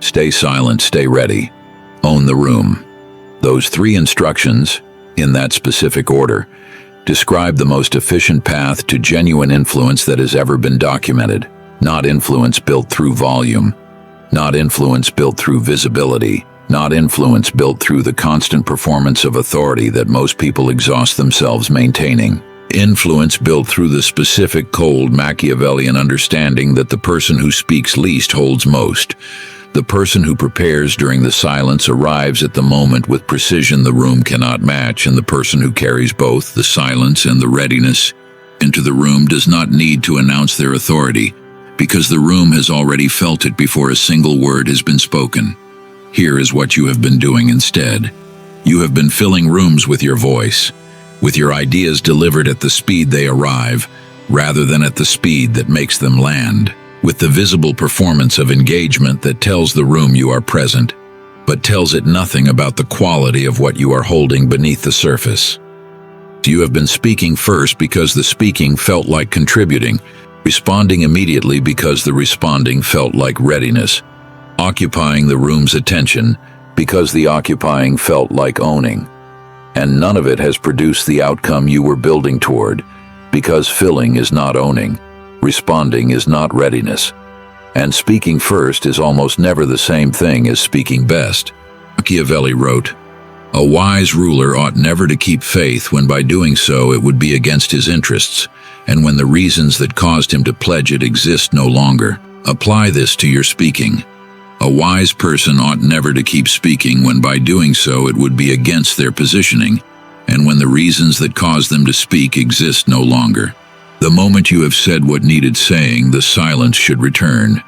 Stay silent, stay ready. Own the room. Those 3 instructions, in that specific order, describe the most efficient path to genuine influence that has ever been documented. Not influence built through volume. Not influence built through visibility. Not influence built through the constant performance of authority that most people exhaust themselves maintaining. Influence built through the specific, cold Machiavellian understanding that the person who speaks least holds most. The person who prepares during the silence arrives at the moment with precision the room cannot match, and the person who carries both the silence and the readiness into the room does not need to announce their authority, because the room has already felt it before a single word has been spoken. Here is what you have been doing instead. You have been filling rooms with your voice, with your ideas delivered at the speed they arrive, rather than at the speed that makes them land, with the visible performance of engagement that tells the room you are present, but tells it nothing about the quality of what you are holding beneath the surface. You have been speaking first because the speaking felt like contributing, responding immediately because the responding felt like readiness, occupying the room's attention because the occupying felt like owning. And none of it has produced the outcome you were building toward, because filling is not owning, responding is not readiness, and speaking first is almost never the same thing as speaking best. Machiavelli wrote, "A wise ruler ought never to keep faith when by doing so it would be against his interests, and when the reasons that caused him to pledge it exist no longer." Apply this to your speaking. A wise person ought never to keep speaking when by doing so it would be against their positioning, and when the reasons that caused them to speak exist no longer. The moment you have said what needed saying, the silence should return,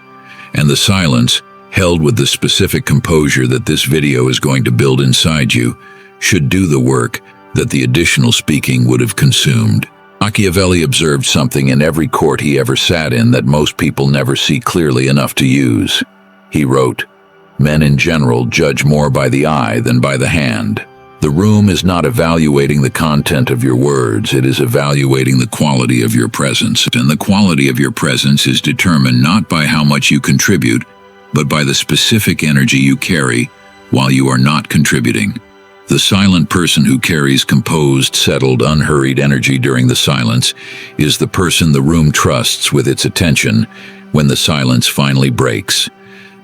and the silence, held with the specific composure that this video is going to build inside you, should do the work that the additional speaking would have consumed. Machiavelli observed something in every court he ever sat in that most people never see clearly enough to use. He wrote, "Men in general judge more by the eye than by the hand." The room is not evaluating the content of your words, it is evaluating the quality of your presence. And the quality of your presence is determined not by how much you contribute, but by the specific energy you carry while you are not contributing. The silent person who carries composed, settled, unhurried energy during the silence is the person the room trusts with its attention when the silence finally breaks,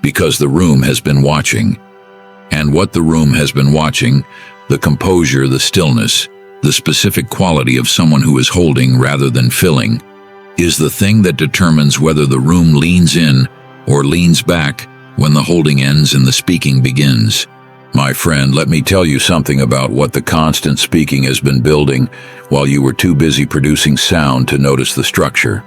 because the room has been watching. And what the room has been watching, the composure, the stillness, the specific quality of someone who is holding rather than filling, is the thing that determines whether the room leans in or leans back when the holding ends and the speaking begins. My friend, let me tell you something about what the constant speaking has been building while you were too busy producing sound to notice the structure.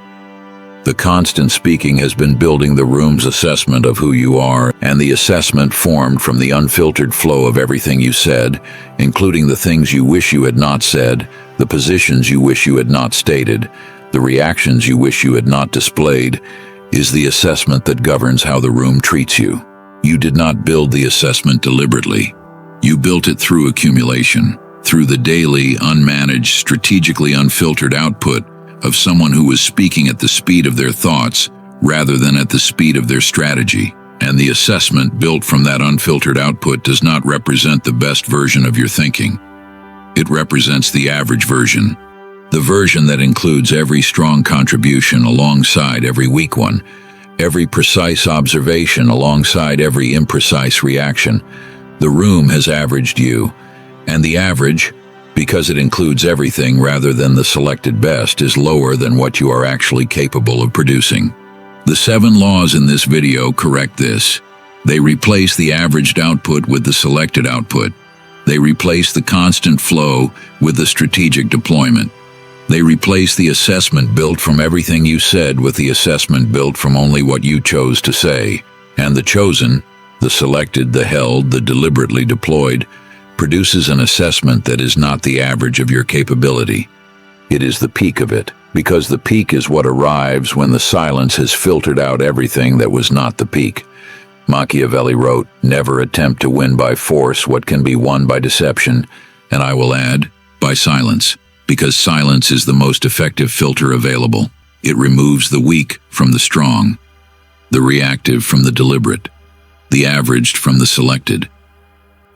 The constant speaking has been building the room's assessment of who you are, and the assessment formed from the unfiltered flow of everything you said, including the things you wish you had not said, the positions you wish you had not stated, the reactions you wish you had not displayed, is the assessment that governs how the room treats you. You did not build the assessment deliberately. You built it through accumulation, through the daily, unmanaged, strategically unfiltered output of someone who was speaking at the speed of their thoughts rather than at the speed of their strategy. And the assessment built from that unfiltered output does not represent the best version of your thinking. It represents the average version, the version that includes every strong contribution alongside every weak one, every precise observation alongside every imprecise reaction. The room has averaged you, and the average, because it includes everything rather than the selected best, is lower than what you are actually capable of producing. The 7 laws in this video correct this. They replace the averaged output with the selected output. They replace the constant flow with the strategic deployment. They replace the assessment built from everything you said with the assessment built from only what you chose to say. And the chosen, the selected, the held, the deliberately deployed, produces an assessment that is not the average of your capability. It is the peak of it, because the peak is what arrives when the silence has filtered out everything that was not the peak. Machiavelli wrote, "Never attempt to win by force what can be won by deception," and I will add, by silence, because silence is the most effective filter available. It removes the weak from the strong, the reactive from the deliberate, the averaged from the selected.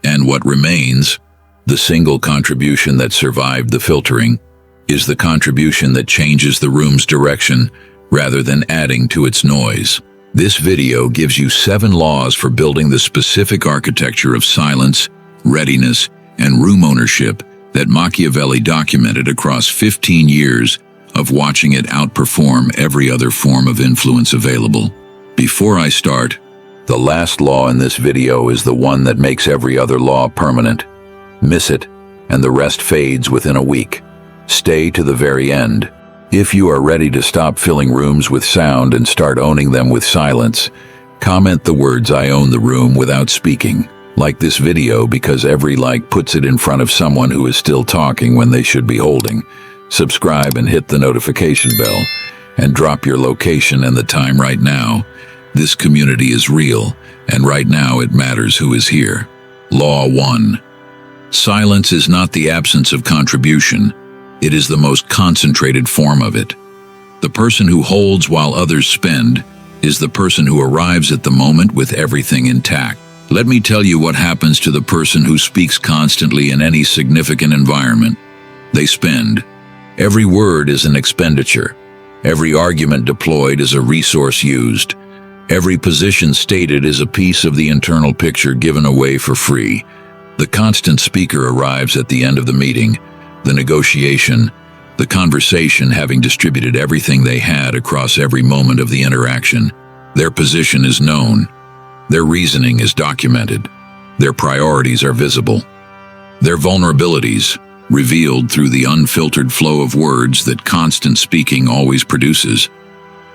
And what remains, the single contribution that survived the filtering, is the contribution that changes the room's direction rather than adding to its noise. This video gives you 7 laws for building the specific architecture of silence, readiness, and room ownership that Machiavelli documented across 15 years of watching it outperform every other form of influence available. Before I start, the last law in this video is the one that makes every other law permanent. Miss it, and the rest fades within a week. Stay to the very end. If you are ready to stop filling rooms with sound and start owning them with silence, comment the words "I own the room" without speaking. Like this video because every like puts it in front of someone who is still talking when they should be holding. Subscribe and hit the notification bell. And drop your location and the time right now. This community is real, and right now it matters who is here. Law 1. Silence is not the absence of contribution. It is the most concentrated form of it. The person who holds while others spend is the person who arrives at the moment with everything intact. Let me tell you what happens to the person who speaks constantly in any significant environment. They spend. Every word is an expenditure. Every argument deployed is a resource used. Every position stated is a piece of the internal picture given away for free. The constant speaker arrives at the end of the meeting, the negotiation, the conversation, having distributed everything they had across every moment of the interaction. Their position is known. Their reasoning is documented. Their priorities are visible. Their vulnerabilities, revealed through the unfiltered flow of words that constant speaking always produces,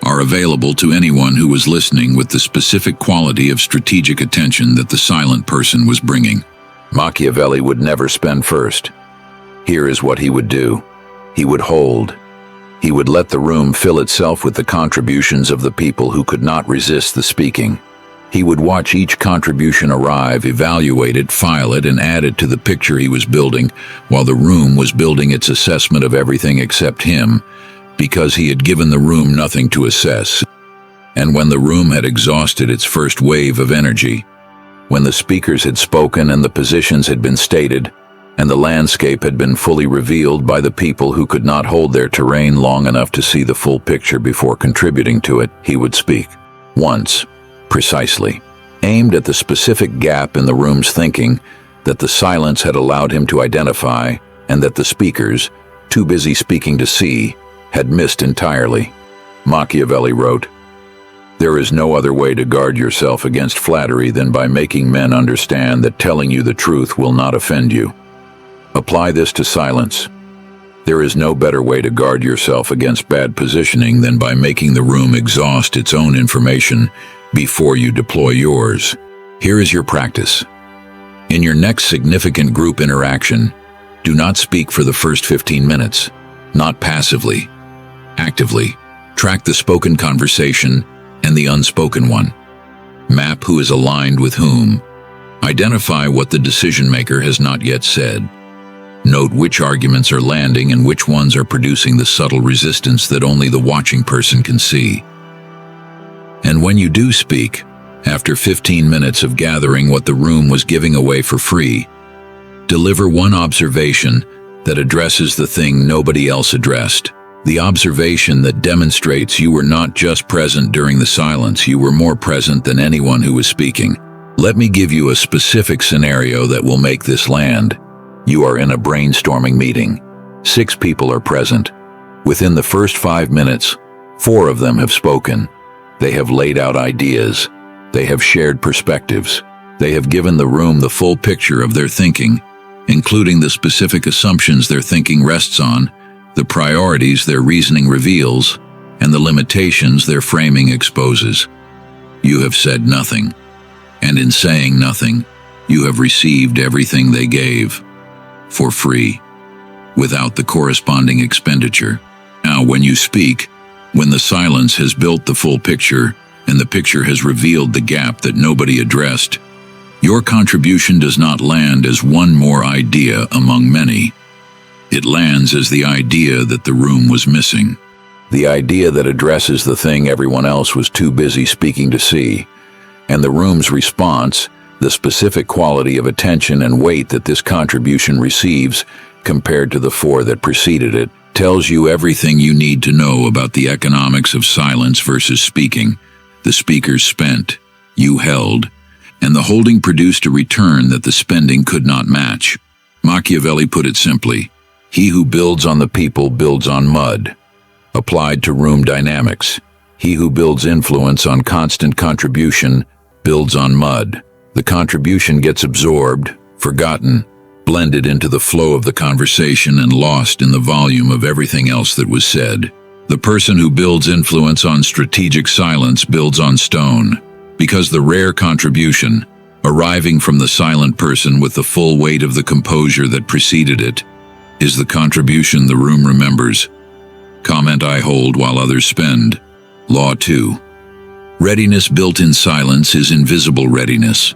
are available to anyone who was listening with the specific quality of strategic attention that the silent person was bringing. Machiavelli would never spend first. Here is what he would do. He would hold. He would let the room fill itself with the contributions of the people who could not resist the speaking. He would watch each contribution arrive, evaluate it, file it, and add it to the picture he was building, while the room was building its assessment of everything except him, because he had given the room nothing to assess. And when the room had exhausted its first wave of energy, when the speakers had spoken and the positions had been stated, and the landscape had been fully revealed by the people who could not hold their terrain long enough to see the full picture before contributing to it, he would speak. Once. Precisely, aimed at the specific gap in the room's thinking that the silence had allowed him to identify and that the speakers, too busy speaking to see, had missed entirely. Machiavelli wrote, "There is no other way to guard yourself against flattery than by making men understand that telling you the truth will not offend you. Apply this to silence. There is no better way to guard yourself against bad positioning than by making the room exhaust its own information before you deploy yours. Here is your practice. In your next significant group interaction, do not speak for the first 15 minutes, not passively. Actively, track the spoken conversation and the unspoken one. Map who is aligned with whom. Identify what the decision maker has not yet said. Note which arguments are landing and which ones are producing the subtle resistance that only the watching person can see. And when you do speak, after 15 minutes of gathering what the room was giving away for free, deliver one observation that addresses the thing nobody else addressed. The observation that demonstrates you were not just present during the silence, you were more present than anyone who was speaking. Let me give you a specific scenario that will make this land. You are in a brainstorming meeting. 6 people are present. Within the first 5 minutes, 4 of them have spoken. They have laid out ideas. They have shared perspectives. They have given the room the full picture of their thinking, including the specific assumptions their thinking rests on, the priorities their reasoning reveals, and the limitations their framing exposes. You have said nothing, and in saying nothing, you have received everything they gave, for free, without the corresponding expenditure. Now, when you speak, when the silence has built the full picture and the picture has revealed the gap that nobody addressed, your contribution does not land as one more idea among many. It lands as the idea that the room was missing. The idea that addresses the thing everyone else was too busy speaking to see. And the room's response, the specific quality of attention and weight that this contribution receives compared to the four that preceded it, tells you everything you need to know about the economics of silence versus speaking. The speakers spent, you held, and the holding produced a return that the spending could not match. Machiavelli put it simply, he who builds on the people builds on mud. Applied to room dynamics, he who builds influence on constant contribution builds on mud. The contribution gets absorbed, forgotten, blended into the flow of the conversation and lost in the volume of everything else that was said. The person who builds influence on strategic silence builds on stone, because the rare contribution, arriving from the silent person with the full weight of the composure that preceded it, is the contribution the room remembers. Comment I hold while others spend. Law 2. Readiness built in silence is invisible readiness.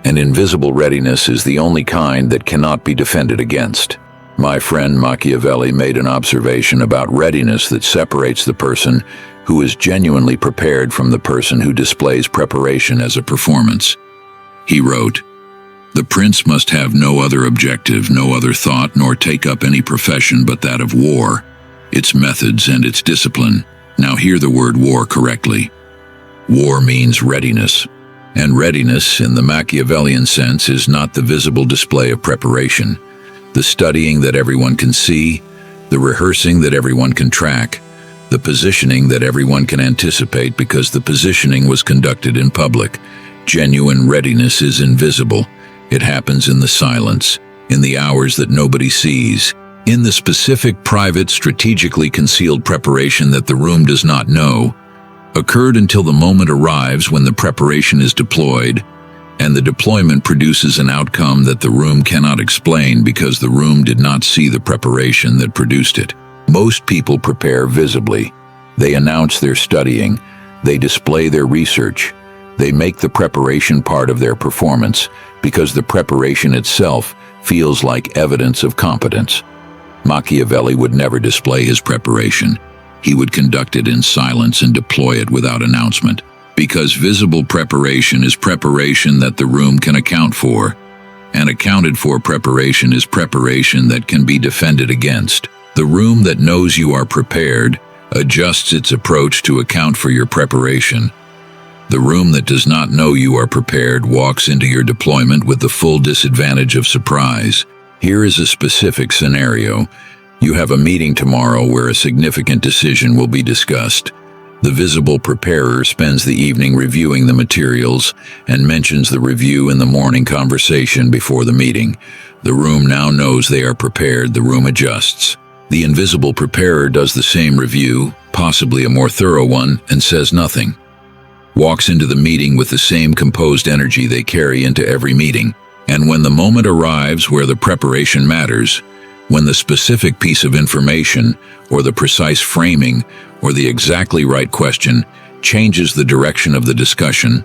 And invisible readiness is the only kind that cannot be defended against. My friend Machiavelli made an observation about readiness that separates the person who is genuinely prepared from the person who displays preparation as a performance. He wrote, "The prince must have no other objective, no other thought, nor take up any profession but that of war, its methods and its discipline." Now hear the word war correctly. War means readiness. And readiness, in the Machiavellian sense, is not the visible display of preparation, the studying that everyone can see, the rehearsing that everyone can track, the positioning that everyone can anticipate because the positioning was conducted in public. Genuine readiness is invisible. It happens in the silence, in the hours that nobody sees, in the specific, private, strategically concealed preparation that the room does not know, occurred until the moment arrives when the preparation is deployed, and the deployment produces an outcome that the room cannot explain because the room did not see the preparation that produced it. Most people prepare visibly. They announce their studying. They display their research. They make the preparation part of their performance because the preparation itself feels like evidence of competence. Machiavelli would never display his preparation. He would conduct it in silence and deploy it without announcement, because visible preparation is preparation that the room can account for, and accounted for preparation is preparation that can be defended against. The room that knows you are prepared adjusts its approach to account for your preparation. The room that does not know you are prepared walks into your deployment with the full disadvantage of surprise. Here is a specific scenario. You have a meeting tomorrow where a significant decision will be discussed. The visible preparer spends the evening reviewing the materials and mentions the review in the morning conversation before the meeting. The room now knows they are prepared. The room adjusts. The invisible preparer does the same review, possibly a more thorough one, and says nothing. Walks into the meeting with the same composed energy they carry into every meeting. And when the moment arrives where the preparation matters, when the specific piece of information, or the precise framing, or the exactly right question changes the direction of the discussion,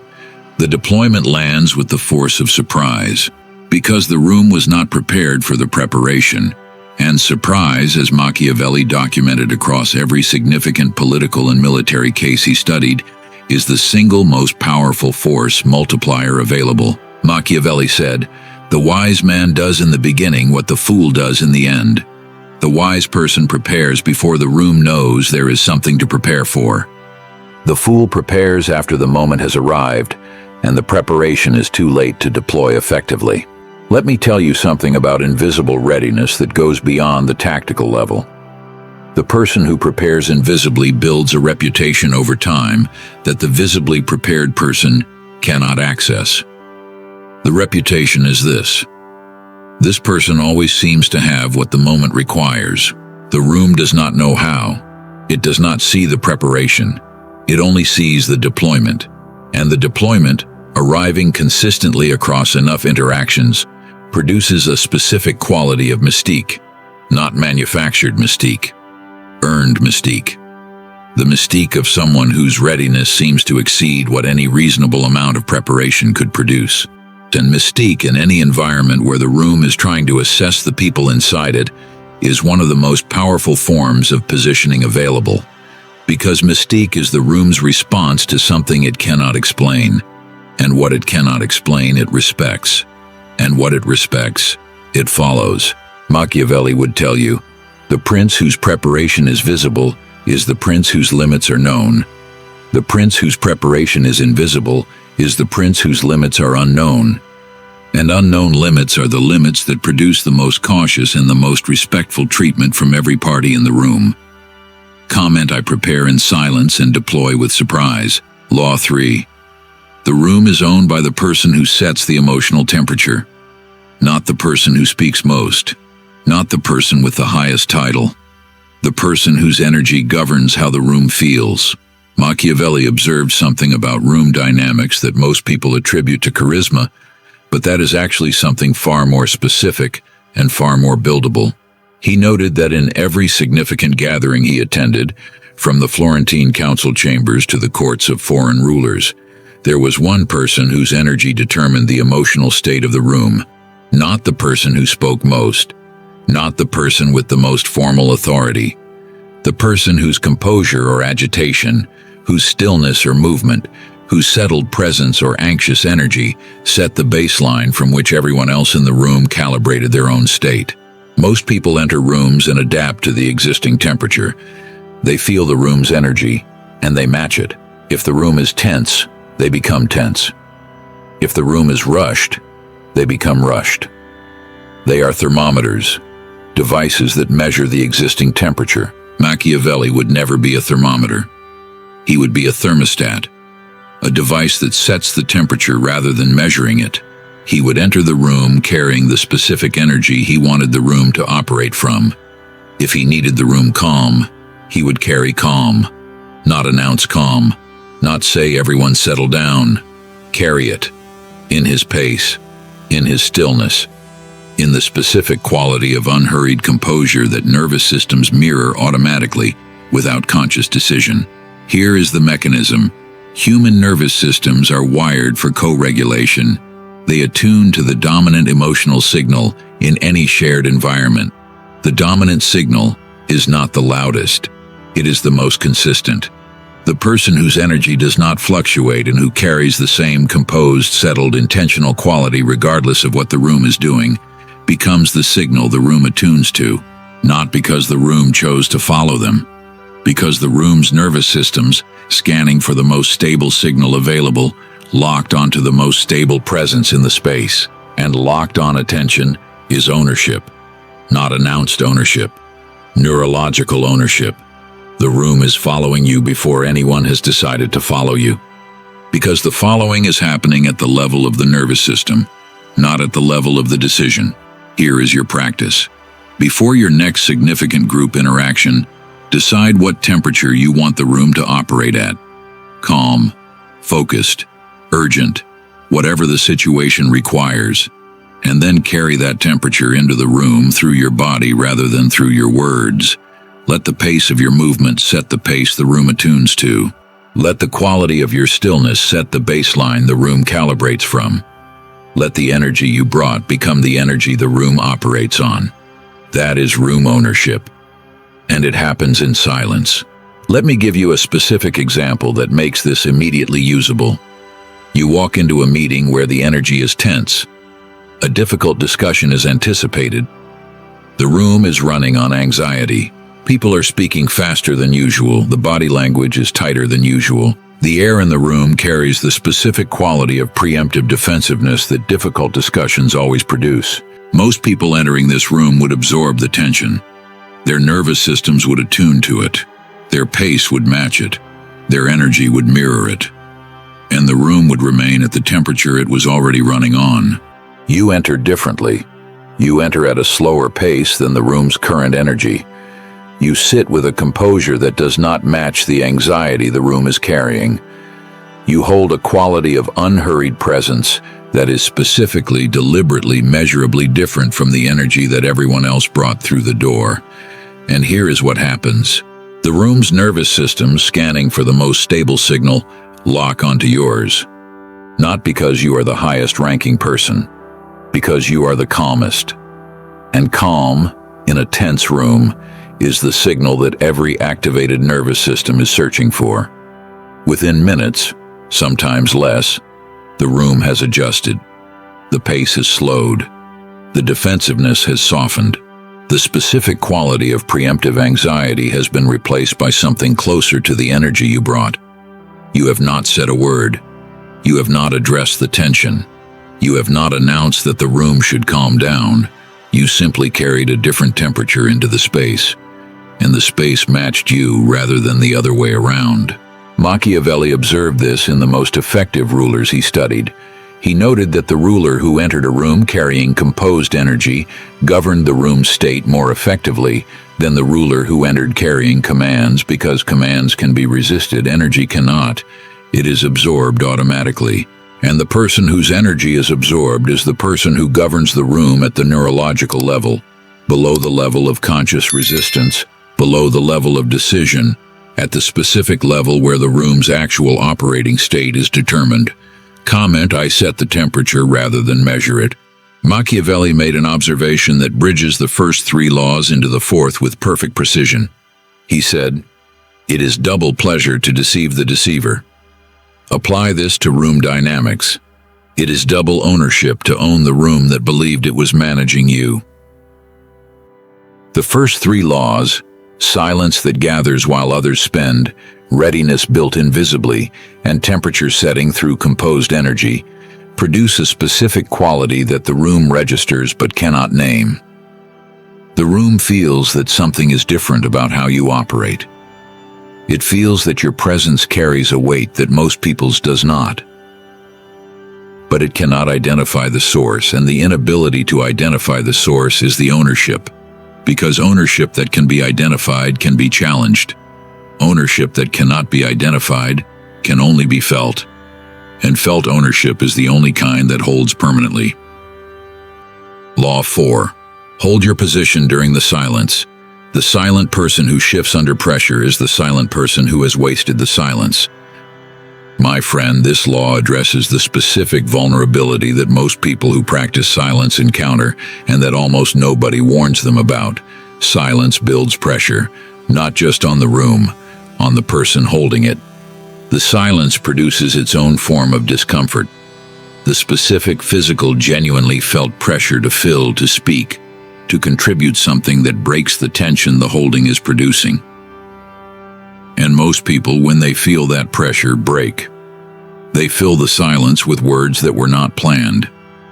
the deployment lands with the force of surprise, because the room was not prepared for the preparation. And surprise, as Machiavelli documented across every significant political and military case he studied, is the single most powerful force multiplier available. Machiavelli said, "The wise man does in the beginning what the fool does in the end." The wise person prepares before the room knows there is something to prepare for. The fool prepares after the moment has arrived, and the preparation is too late to deploy effectively. Let me tell you something about invisible readiness that goes beyond the tactical level. The person who prepares invisibly builds a reputation over time that the visibly prepared person cannot access. The reputation is this. This person always seems to have what the moment requires. The room does not know how. It does not see the preparation. It only sees the deployment. And the deployment, arriving consistently across enough interactions, produces a specific quality of mystique, not manufactured mystique, earned mystique. The mystique of someone whose readiness seems to exceed what any reasonable amount of preparation could produce. And mystique in any environment where the room is trying to assess the people inside it is one of the most powerful forms of positioning available, because mystique is the room's response to something it cannot explain. and what it cannot explain, it respects. And what it respects, it follows. Machiavelli would tell you, the prince whose preparation is visible is the prince whose limits are known. The prince whose preparation is invisible is the prince whose limits are unknown. And unknown limits are the limits that produce the most cautious and the most respectful treatment from every party in the room. Comment I prepare in silence and deploy with surprise. Law 3. The room is owned by the person who sets the emotional temperature, not the person who speaks most, not the person with the highest title, the person whose energy governs how the room feels. Machiavelli observed something about room dynamics that most people attribute to charisma, but that is actually something far more specific and far more buildable. He noted that in every significant gathering he attended, from the Florentine council chambers to the courts of foreign rulers, there was one person whose energy determined the emotional state of the room, not the person who spoke most, not the person with the most formal authority, the person whose composure or agitation, whose stillness or movement, whose settled presence or anxious energy set the baseline from which everyone else in the room calibrated their own state. Most people enter rooms and adapt to the existing temperature. They feel the room's energy, and they match it. If the room is tense, they become tense. If the room is rushed, they become rushed. They are thermometers, devices that measure the existing temperature. Machiavelli would never be a thermometer. He would be a thermostat, a device that sets the temperature rather than measuring it. He would enter the room carrying the specific energy he wanted the room to operate from. If he needed the room calm, he would carry calm, not announce calm, not say everyone settle down. Carry it, in his pace, in his stillness, in the specific quality of unhurried composure that nervous systems mirror automatically without conscious decision. Here is the mechanism. Human nervous systems are wired for co-regulation. They attune to the dominant emotional signal in any shared environment. The dominant signal is not the loudest. It is the most consistent. The person whose energy does not fluctuate and who carries the same composed, settled, intentional quality regardless of what the room is doing becomes the signal the room attunes to, not because the room chose to follow them, because the room's nervous systems, scanning for the most stable signal available, locked onto the most stable presence in the space. And locked-on attention is ownership, not announced ownership, neurological ownership. The room is following you before anyone has decided to follow you, because the following is happening at the level of the nervous system, not at the level of the decision. Here is your practice. Before your next significant group interaction, decide what temperature you want the room to operate at. Calm, focused, urgent, whatever the situation requires, and then carry that temperature into the room through your body rather than through your words. Let the pace of your movement set the pace the room attunes to. Let the quality of your stillness set the baseline the room calibrates from. Let the energy you brought become the energy the room operates on. That is room ownership. And it happens in silence. Let me give you a specific example that makes this immediately usable. You walk into a meeting where the energy is tense. A difficult discussion is anticipated. The room is running on anxiety. People are speaking faster than usual. The body language is tighter than usual. The air in the room carries the specific quality of preemptive defensiveness that difficult discussions always produce. Most people entering this room would absorb the tension. Their nervous systems would attune to it. Their pace would match it. Their energy would mirror it. And the room would remain at the temperature it was already running on. You enter differently. You enter at a slower pace than the room's current energy. You sit with a composure that does not match the anxiety the room is carrying. You hold a quality of unhurried presence that is specifically, deliberately, measurably different from the energy that everyone else brought through the door. And here is what happens. The room's nervous systems, scanning for the most stable signal, lock onto yours. Not because you are the highest-ranking person, because you are the calmest. And calm, in a tense room, is the signal that every activated nervous system is searching for. Within minutes, sometimes less, The room has adjusted. The pace has slowed. The defensiveness has softened. The specific quality of preemptive anxiety has been replaced by something closer to the energy you brought. You have not said a word. You have not addressed the tension. You have not announced that the room should calm down. You simply carried a different temperature into the space, and the space matched you rather than the other way around. Machiavelli observed this in the most effective rulers he studied. He noted that the ruler who entered a room carrying composed energy governed the room's state more effectively than the ruler who entered carrying commands, because commands can be resisted, energy cannot. It is absorbed automatically. And the person whose energy is absorbed is the person who governs the room at the neurological level, below the level of conscious resistance, below the level of decision, at the specific level where the room's actual operating state is determined. Comment: I set the temperature rather than measure it. Machiavelli made an observation that bridges the first three laws into the fourth with perfect precision. He said, "It is double pleasure to deceive the deceiver." Apply this to room dynamics. It is double ownership to own the room that believed it was managing you. The first three laws: silence that gathers while others spend, readiness built invisibly, and temperature setting through composed energy, produce a specific quality that the room registers but cannot name. The room feels that something is different about how you operate. It feels that your presence carries a weight that most people's does not. But it cannot identify the source, and the inability to identify the source is the ownership, because ownership that can be identified can be challenged. Ownership that cannot be identified can only be felt, and felt ownership is the only kind that holds permanently. Law 4. Hold your position during the silence. The silent person who shifts under pressure is the silent person who has wasted the silence. My friend, this law addresses the specific vulnerability that most people who practice silence encounter, and that almost nobody warns them about. Silence builds pressure, not just on the room, on the person holding it. The silence produces its own form of discomfort. The specific physical, genuinely felt pressure to fill, to speak, to contribute something that breaks the tension the holding is producing. And most people, when they feel that pressure, break. They fill the silence with words that were not planned.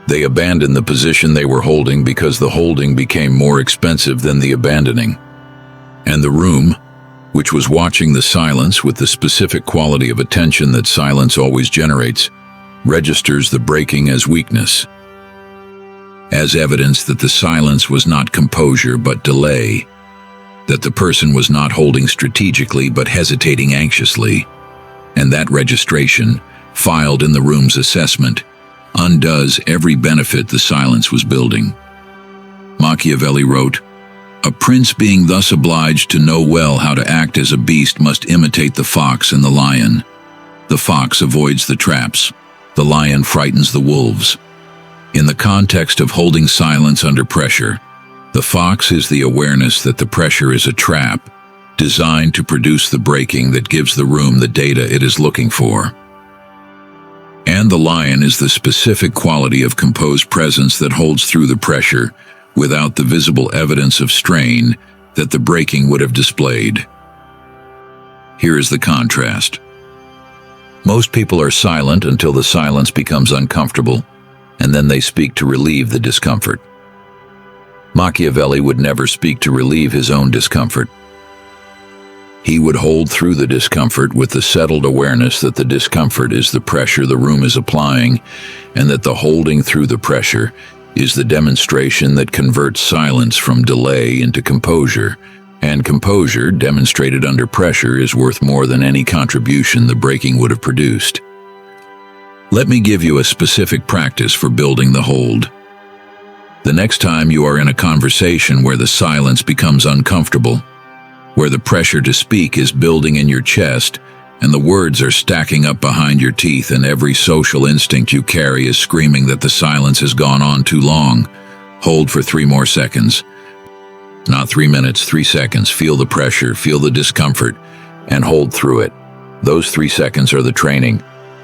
They abandon the position they were holding because the holding became more expensive than the abandoning. And the room, which was watching the silence with the specific quality of attention that silence always generates, registers the breaking as weakness, as evidence that the silence was not composure but delay, that the person was not holding strategically but hesitating anxiously, and that registration, filed in the room's assessment, undoes every benefit the silence was building. Machiavelli wrote, "A prince being thus obliged to know well how to act as a beast must imitate the fox and the lion. The fox avoids the traps, the lion frightens the wolves." In the context of holding silence under pressure, the fox is the awareness that the pressure is a trap, designed to produce the breaking that gives the room the data it is looking for. And the lion is the specific quality of composed presence that holds through the pressure without the visible evidence of strain that the breaking would have displayed. Here is the contrast. Most people are silent until the silence becomes uncomfortable, and then they speak to relieve the discomfort. Machiavelli would never speak to relieve his own discomfort. He would hold through the discomfort with the settled awareness that the discomfort is the pressure the room is applying, and that the holding through the pressure is the demonstration that converts silence from delay into composure, and composure, demonstrated under pressure, is worth more than any contribution the breaking would have produced. Let me give you a specific practice for building the hold. The next time you are in a conversation where the silence becomes uncomfortable, where the pressure to speak is building in your chest, and the words are stacking up behind your teeth, and every social instinct you carry is screaming that the silence has gone on too long, hold for 3 more seconds. Not 3 minutes, 3 seconds. Feel the pressure, feel the discomfort, and hold through it. Those 3 seconds are the training.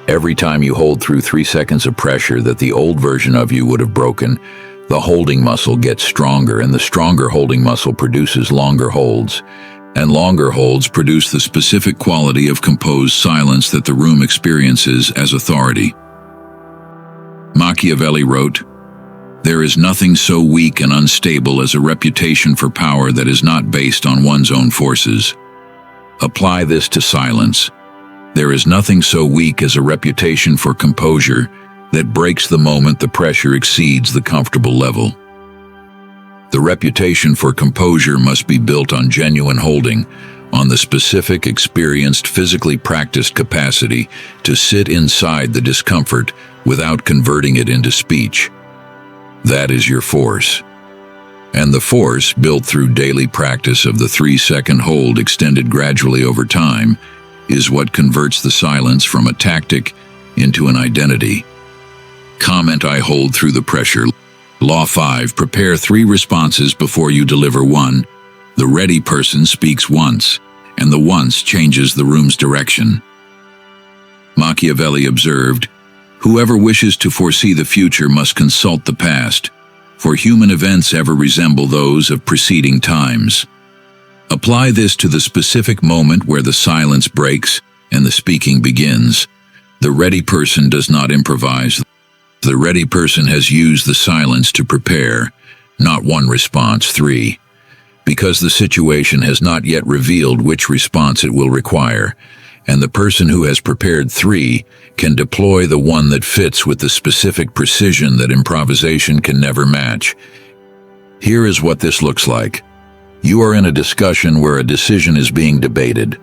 Every time you hold through 3 seconds of pressure that the old version of you would have broken, the holding muscle gets stronger, and the stronger holding muscle produces longer holds. And longer holds produce the specific quality of composed silence that the room experiences as authority. Machiavelli wrote, "There is nothing so weak and unstable as a reputation for power that is not based on one's own forces." Apply this to silence. There is nothing so weak as a reputation for composure that breaks the moment the pressure exceeds the comfortable level. The reputation for composure must be built on genuine holding, on the specific, experienced, physically practiced capacity to sit inside the discomfort without converting it into speech. That is your force. And the force, built through daily practice of the 3-second hold extended gradually over time, is what converts the silence from a tactic into an identity. Comment: I hold through the pressure. Law 5. Prepare 3 responses before you deliver one. The ready person speaks once, and the once changes the room's direction. Machiavelli observed, "Whoever wishes to foresee the future must consult the past, for human events ever resemble those of preceding times." Apply this to the specific moment where the silence breaks and the speaking begins. The ready person does not improvise. The ready person has used the silence to prepare, not one response, 3. Because the situation has not yet revealed which response it will require, and the person who has prepared 3 can deploy the one that fits with the specific precision that improvisation can never match. Here is what this looks like. You are in a discussion where a decision is being debated.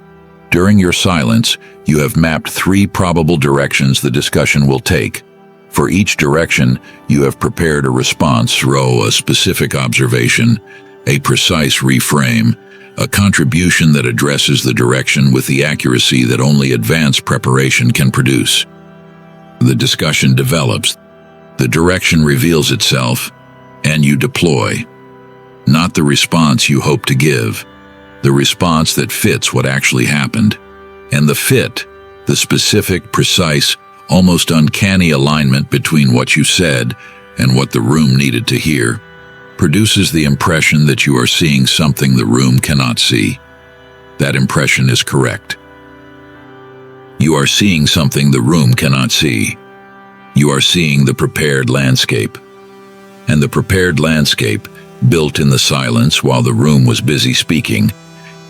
During your silence, you have mapped 3 probable directions the discussion will take. For each direction, you have prepared a response, a specific observation, a precise reframe, a contribution that addresses the direction with the accuracy that only advanced preparation can produce. The discussion develops, the direction reveals itself, and you deploy. Not the response you hope to give, the response that fits what actually happened. And the fit, the specific, precise, almost uncanny alignment between what you said and what the room needed to hear, produces the impression that you are seeing something the room cannot see. That impression is correct. You are seeing something the room cannot see. You are seeing the prepared landscape. And the prepared landscape, built in the silence while the room was busy speaking,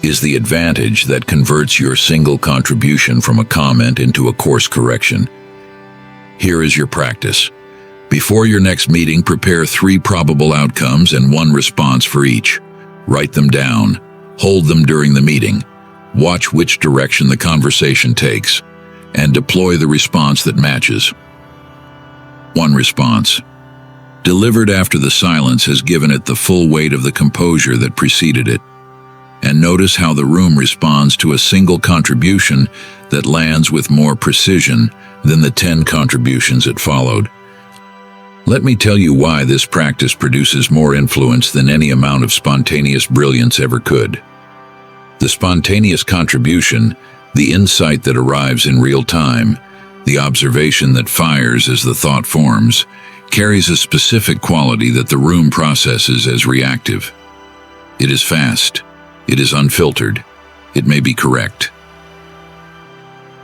is the advantage that converts your single contribution from a comment into a course correction. Here is your practice. Before your next meeting, prepare 3 probable outcomes and 1 response for each. Write them down. Hold them during the meeting. Watch which direction the conversation takes, and deploy the response that matches. 1 response. Delivered after the silence has given it the full weight of the composure that preceded it. And notice how the room responds to a single contribution that lands with more precision than the 10 contributions it followed. Let me tell you why this practice produces more influence than any amount of spontaneous brilliance ever could. The spontaneous contribution, the insight that arrives in real time, the observation that fires as the thought forms, carries a specific quality that the room processes as reactive. It is fast. It is unfiltered. It may be correct.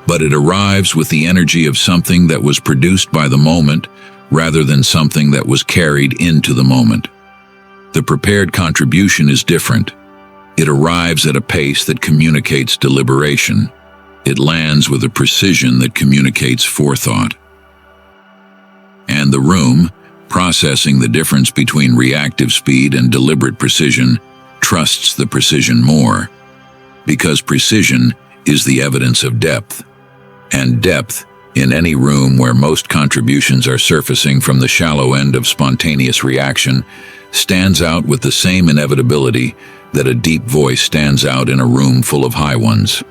But it arrives with the energy of something that was produced by the moment rather than something that was carried into the moment. The prepared contribution is different. It arrives at a pace that communicates deliberation. It lands with a precision that communicates forethought. And the room, processing the difference between reactive speed and deliberate precision, trusts the precision more, because precision is the evidence of depth. And depth, in any room where most contributions are surfacing from the shallow end of spontaneous reaction, stands out with the same inevitability that a deep voice stands out in a room full of high ones.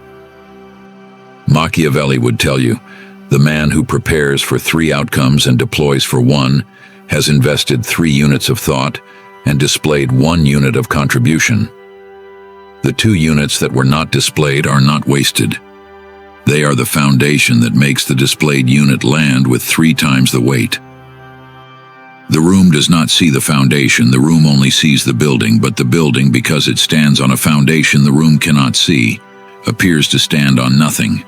Machiavelli would tell you, the man who prepares for 3 outcomes and deploys for 1 has invested 3 units of thought and displayed 1 unit of contribution. The 2 units that were not displayed are not wasted. They are the foundation that makes the displayed unit land with 3 times the weight. The room does not see the foundation, the room only sees the building, but the building, because it stands on a foundation the room cannot see, appears to stand on nothing.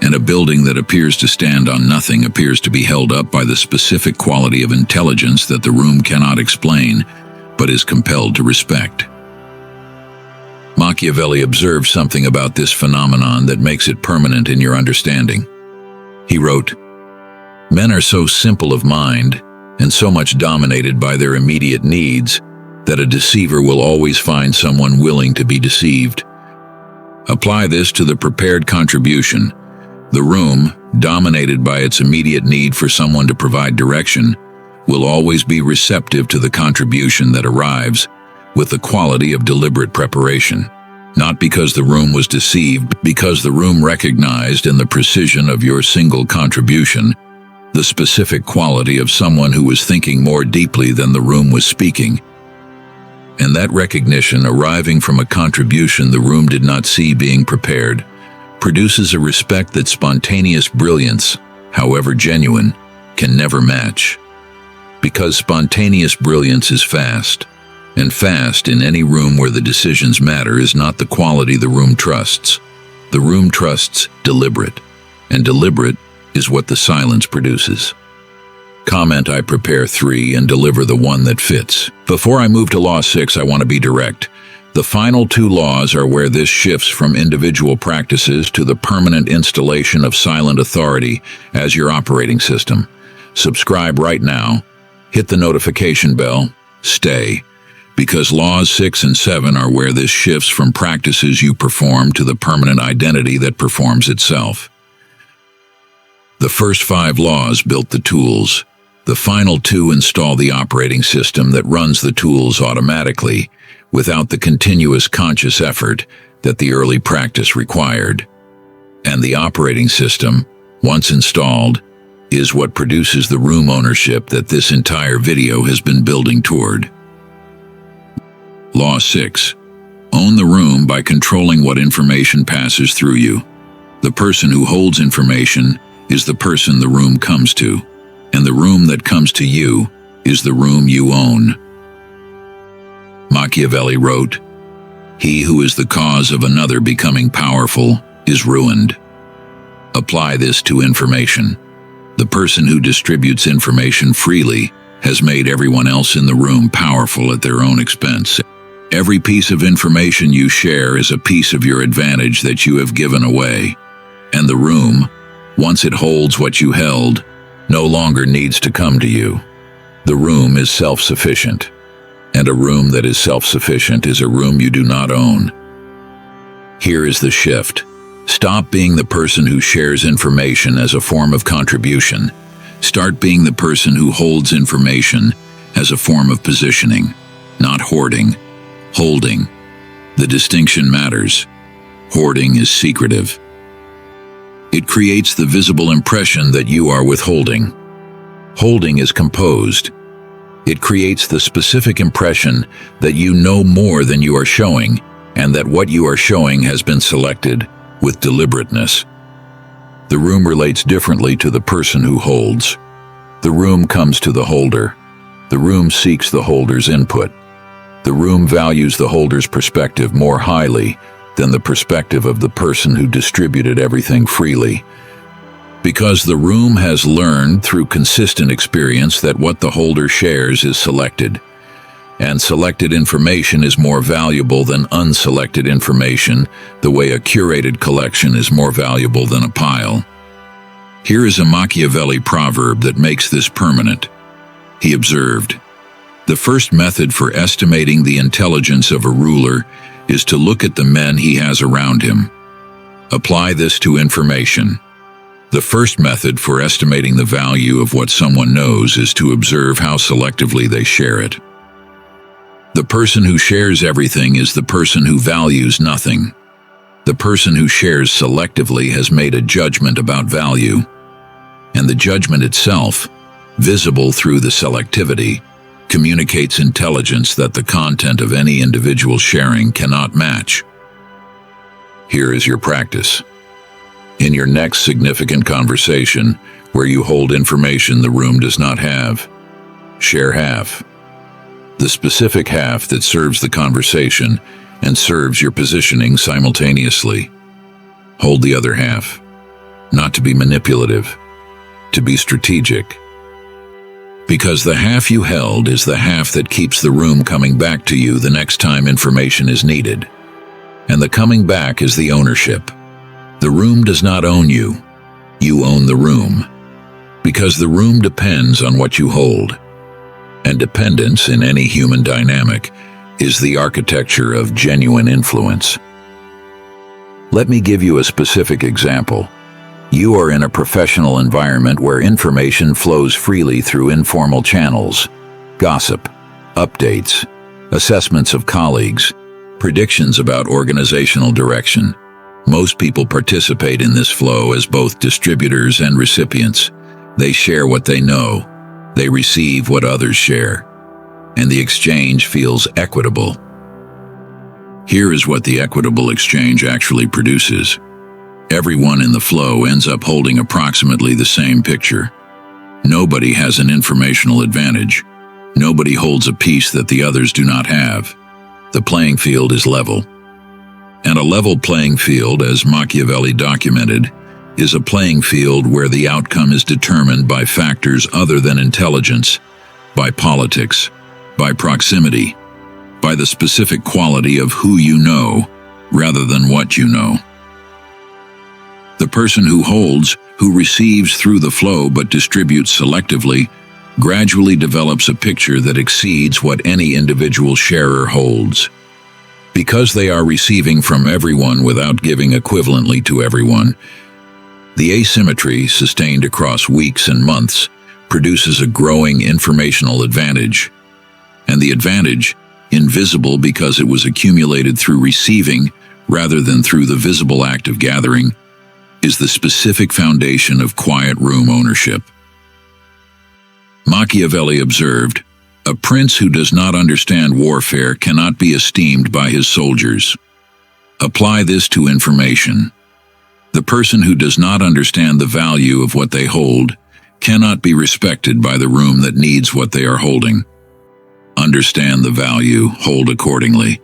And a building that appears to stand on nothing appears to be held up by the specific quality of intelligence that the room cannot explain, but is compelled to respect. Machiavelli observed something about this phenomenon that makes it permanent in your understanding. He wrote, "Men are so simple of mind and so much dominated by their immediate needs that a deceiver will always find someone willing to be deceived. Apply this to the prepared contribution. The room, dominated by its immediate need for someone to provide direction, will always be receptive to the contribution that arrives with the quality of deliberate preparation, not because the room was deceived, but because the room recognized in the precision of your single contribution the specific quality of someone who was thinking more deeply than the room was speaking. And that recognition, arriving from a contribution the room did not see being prepared, produces a respect that spontaneous brilliance, however genuine, can never match. Because spontaneous brilliance is fast, and fast in any room where the decisions matter is not the quality the room trusts. The room trusts deliberate, and deliberate is what the silence produces. Comment: I prepare 3 and deliver the one that fits. Before I move to Law 6, I want to be direct. The final 2 laws are where this shifts from individual practices to the permanent installation of silent authority as your operating system. Subscribe right now. Hit the notification bell. Stay. Because laws 6 and 7 are where this shifts from practices you perform to the permanent identity that performs itself. The first 5 laws built the tools. The final 2 install the operating system that runs the tools automatically, without the continuous conscious effort that the early practice required. And the operating system, once installed, is what produces the room ownership that this entire video has been building toward. Law 6. Own the room by controlling what information passes through you. The person who holds information is the person the room comes to, and the room that comes to you is the room you own. Machiavelli wrote, "He who is the cause of another becoming powerful is ruined." Apply this to information. The person who distributes information freely has made everyone else in the room powerful at their own expense. Every piece of information you share is a piece of your advantage that you have given away. And the room, once it holds what you held, no longer needs to come to you. The room is self-sufficient. And a room that is self-sufficient is a room you do not own. Here is the shift. Stop being the person who shares information as a form of contribution. Start being the person who holds information as a form of positioning, not hoarding. Holding. The distinction matters. Hoarding is secretive. It creates the visible impression that you are withholding. Holding is composed. It creates the specific impression that you know more than you are showing, and that what you are showing has been selected with deliberateness. The room relates differently to the person who holds. The room comes to the holder. The room seeks the holder's input. The room values the holder's perspective more highly than the perspective of the person who distributed everything freely. Because the room has learned through consistent experience that what the holder shares is selected, and selected information is more valuable than unselected information, the way a curated collection is more valuable than a pile. Here is a Machiavelli proverb that makes this permanent. He observed, "The first method for estimating the intelligence of a ruler is to look at the men he has around him." Apply this to information. The first method for estimating the value of what someone knows is to observe how selectively they share it. The person who shares everything is the person who values nothing. The person who shares selectively has made a judgment about value, and the judgment itself, visible through the selectivity, communicates intelligence that the content of any individual sharing cannot match. Here is your practice. In your next significant conversation, where you hold information the room does not have, share half. The specific half that serves the conversation and serves your positioning simultaneously. Hold the other half, not to be manipulative, to be strategic. Because the half you held is the half that keeps the room coming back to you the next time information is needed. And the coming back is the ownership. The room does not own you. You own the room. Because the room depends on what you hold. And dependence in any human dynamic is the architecture of genuine influence. Let me give you a specific example. You are in a professional environment where information flows freely through informal channels, gossip, updates, assessments of colleagues, predictions about organizational direction. Most people participate in this flow as both distributors and recipients. They share what they know. They receive what others share. And the exchange feels equitable. Here is what the equitable exchange actually produces. Everyone in the flow ends up holding approximately the same picture. Nobody has an informational advantage. Nobody holds a piece that the others do not have. The playing field is level. And a level playing field, as Machiavelli documented, is a playing field where the outcome is determined by factors other than intelligence, by politics, by proximity, by the specific quality of who you know, rather than what you know. The person who holds, who receives through the flow but distributes selectively, gradually develops a picture that exceeds what any individual sharer holds. Because they are receiving from everyone without giving equivalently to everyone, the asymmetry, sustained across weeks and months, produces a growing informational advantage. And the advantage, invisible because it was accumulated through receiving rather than through the visible act of gathering, is the specific foundation of quiet room ownership. Machiavelli observed, "A prince who does not understand warfare cannot be esteemed by his soldiers." Apply this to information. The person who does not understand the value of what they hold cannot be respected by the room that needs what they are holding. Understand the value, hold accordingly,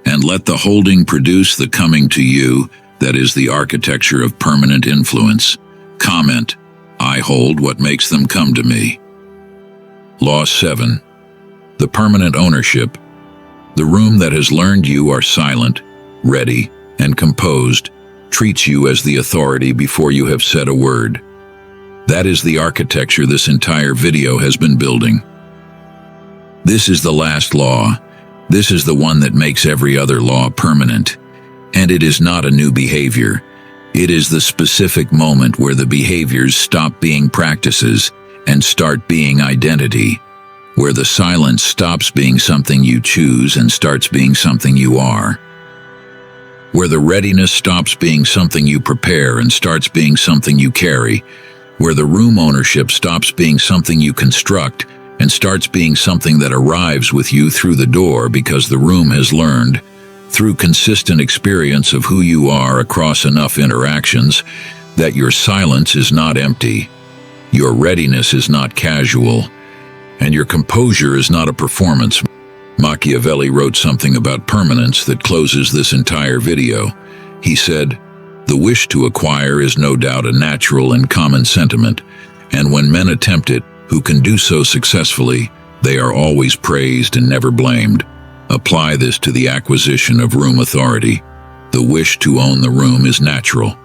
and let the holding produce the coming to you that is the architecture of permanent influence. Comment, I hold what makes them come to me. Law 7. The permanent ownership. The room that has learned you are silent, ready, and composed treats you as the authority before you have said a word. That is the architecture this entire video has been building. This is the last law. This is the one that makes every other law permanent. And it is not a new behavior. It is the specific moment where the behaviors stop being practices and start being identity, where the silence stops being something you choose and starts being something you are, where the readiness stops being something you prepare and starts being something you carry, where the room ownership stops being something you construct and starts being something that arrives with you through the door because the room has learned, through consistent experience of who you are across enough interactions, that your silence is not empty, your readiness is not casual, and your composure is not a performance. Machiavelli wrote something about permanence that closes this entire video. He said, "The wish to acquire is no doubt a natural and common sentiment, and when men attempt it, who can do so successfully, they are always praised and never blamed. Apply this to the acquisition of room authority. The wish to own the room is natural.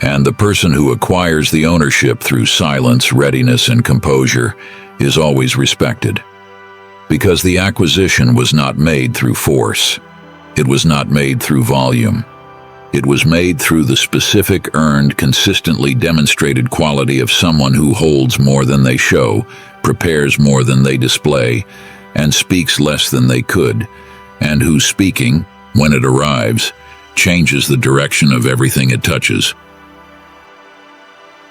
And the person who acquires the ownership through silence, readiness, and composure is always respected. Because the acquisition was not made through force. It was not made through volume. It was made through the specific, earned, consistently demonstrated quality of someone who holds more than they show, prepares more than they display, and speaks less than they could, and whose speaking, when it arrives, changes the direction of everything it touches.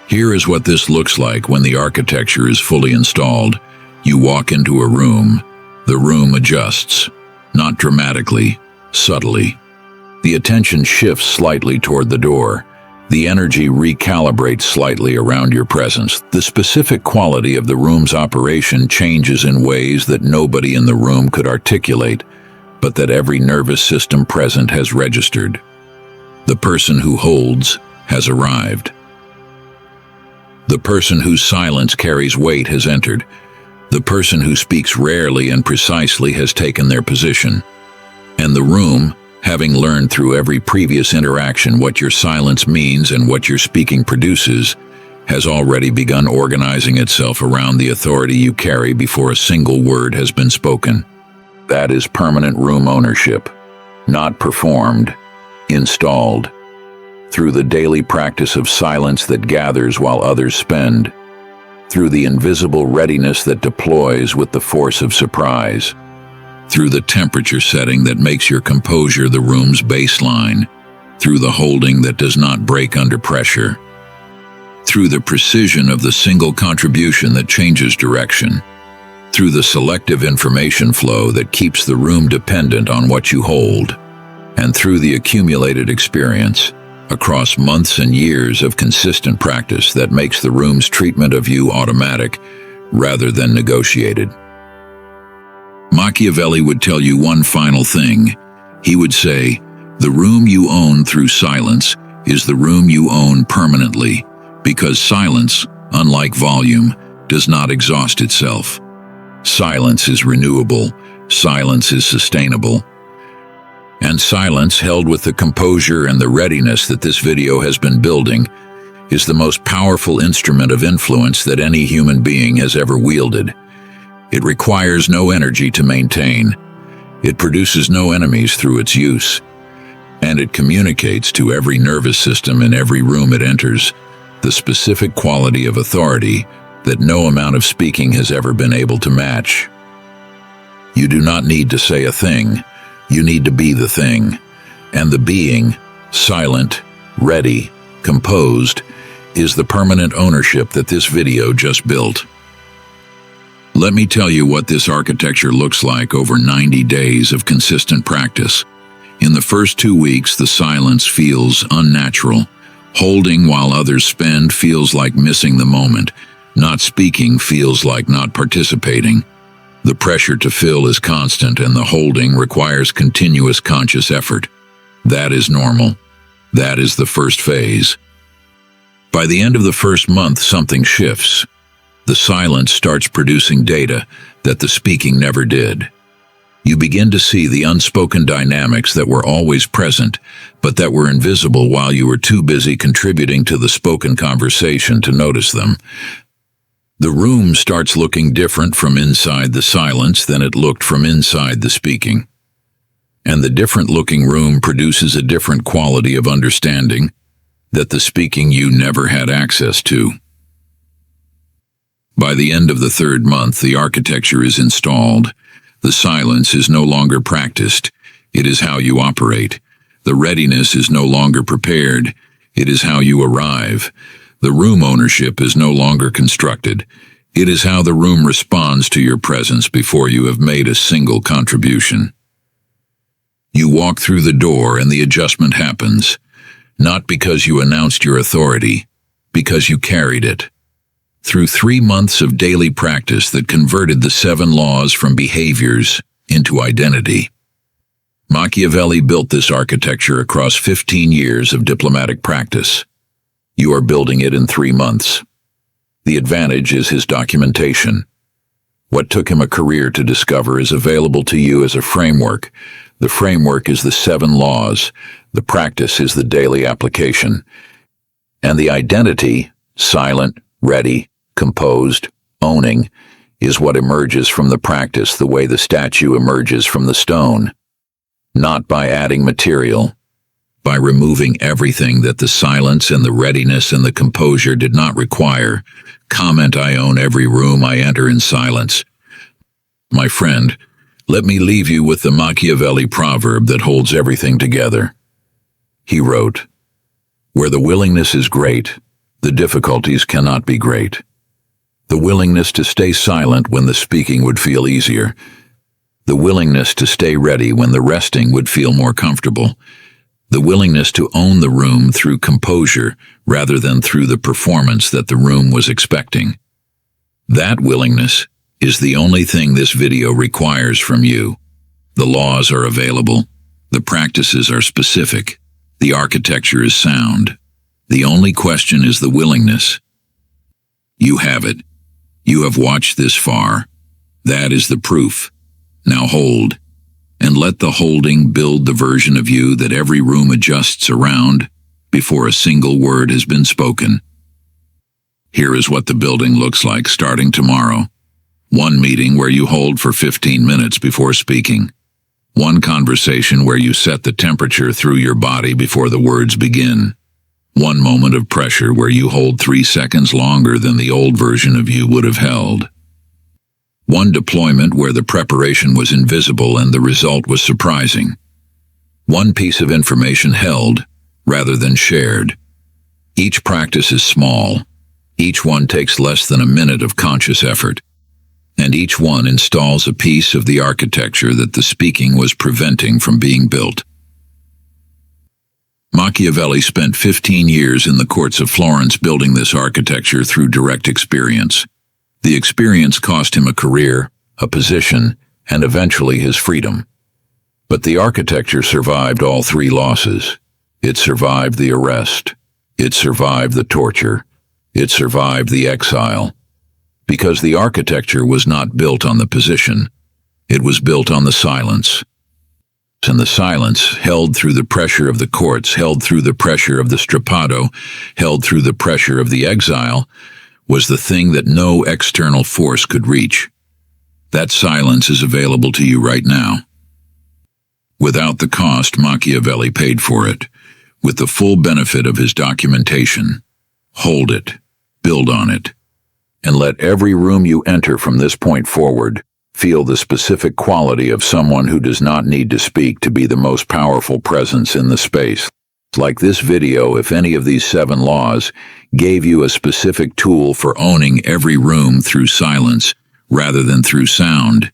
Here is what this looks like when the architecture is fully installed. You walk into a room. The room adjusts, not dramatically, subtly. The attention shifts slightly toward the door. The energy recalibrates slightly around your presence. The specific quality of the room's operation changes in ways that nobody in the room could articulate, but that every nervous system present has registered. The person who holds has arrived. The person whose silence carries weight has entered. The person who speaks rarely and precisely has taken their position. And the room, having learned through every previous interaction what your silence means and what your speaking produces, has already begun organizing itself around the authority you carry before a single word has been spoken. That is permanent room ownership, not performed, installed, through the daily practice of silence that gathers while others spend, through the invisible readiness that deploys with the force of surprise, through the temperature setting that makes your composure the room's baseline, through the holding that does not break under pressure, through the precision of the single contribution that changes direction, through the selective information flow that keeps the room dependent on what you hold, and through the accumulated experience, across months and years of consistent practice that makes the room's treatment of you automatic rather than negotiated. Machiavelli would tell you one final thing. He would say, the room you own through silence is the room you own permanently, because silence, unlike volume, does not exhaust itself. Silence is renewable, silence is sustainable. And silence, held with the composure and the readiness that this video has been building, is the most powerful instrument of influence that any human being has ever wielded. It requires no energy to maintain. It produces no enemies through its use. And it communicates to every nervous system in every room it enters the specific quality of authority that no amount of speaking has ever been able to match. You do not need to say a thing. You need to be the thing. And the being, silent, ready, composed, is the permanent ownership that this video just built. Let me tell you what this architecture looks like over 90 days of consistent practice. In the first 2 weeks, the silence feels unnatural. Holding while others spend feels like missing the moment. Not speaking feels like not participating. The pressure to fill is constant, and the holding requires continuous conscious effort. That is normal. That is the first phase. By the end of the first month, something shifts. The silence starts producing data that the speaking never did. You begin to see the unspoken dynamics that were always present, but that were invisible while you were too busy contributing to the spoken conversation to notice them. The room starts looking different from inside the silence than it looked from inside the speaking. And the different-looking room produces a different quality of understanding that the speaking you never had access to. By the end of the third month, the architecture is installed. The silence is no longer practiced. It is how you operate. The readiness is no longer prepared. It is how you arrive. The room ownership is no longer constructed. It is how the room responds to your presence before you have made a single contribution. You walk through the door and the adjustment happens, not because you announced your authority, because you carried it. Through 3 months of daily practice that converted the 7 laws from behaviors into identity. Machiavelli built this architecture across 15 years of diplomatic practice. You are building it in 3 months. The advantage is his documentation. What took him a career to discover is available to you as a framework. The framework is the 7 laws. The practice is the daily application. And the identity, silent, ready, composed, owning, is what emerges from the practice the way the statue emerges from the stone. Not by adding material, by removing everything that the silence and the readiness and the composure did not require. Comment: I own every room I enter in silence. My friend, let me leave you with the Machiavelli proverb that holds everything together. He wrote, "Where the willingness is great, the difficulties cannot be great." The willingness to stay silent when the speaking would feel easier. The willingness to stay ready when the resting would feel more comfortable. The willingness to own the room through composure rather than through the performance that the room was expecting. That willingness is the only thing this video requires from you. The laws are available. The practices are specific. The architecture is sound. The only question is the willingness. You have it. You have watched this far. That is the proof. Now hold, and let the holding build the version of you that every room adjusts around before a single word has been spoken. Here is what the building looks like starting tomorrow. One meeting where you hold for 15 minutes before speaking. One conversation where you set the temperature through your body before the words begin. One moment of pressure where you hold 3 seconds longer than the old version of you would have held. One deployment where the preparation was invisible and the result was surprising. One piece of information held rather than shared. Each practice is small. Each one takes less than a minute of conscious effort. And each one installs a piece of the architecture that the speaking was preventing from being built. Machiavelli spent 15 years in the courts of Florence building this architecture through direct experience. The experience cost him a career, a position, and eventually his freedom. But the architecture survived all 3 losses. It survived the arrest. It survived the torture. It survived the exile. Because the architecture was not built on the position. It was built on the silence. And the silence, held through the pressure of the courts, held through the pressure of the strappado, held through the pressure of the exile, was the thing that no external force could reach. That silence is available to you right now. Without the cost Machiavelli paid for it, with the full benefit of his documentation. Hold it, build on it, and let every room you enter from this point forward feel the specific quality of someone who does not need to speak to be the most powerful presence in the space. Like this video, if any of these 7 laws gave you a specific tool for owning every room through silence rather than through sound,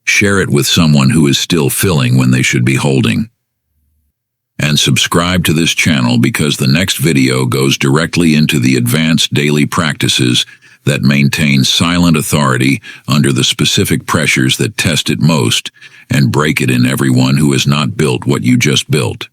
share it with someone who is still filling when they should be holding. And subscribe to this channel because the next video goes directly into the advanced daily practices that maintain silent authority under the specific pressures that test it most and break it in everyone who has not built what you just built.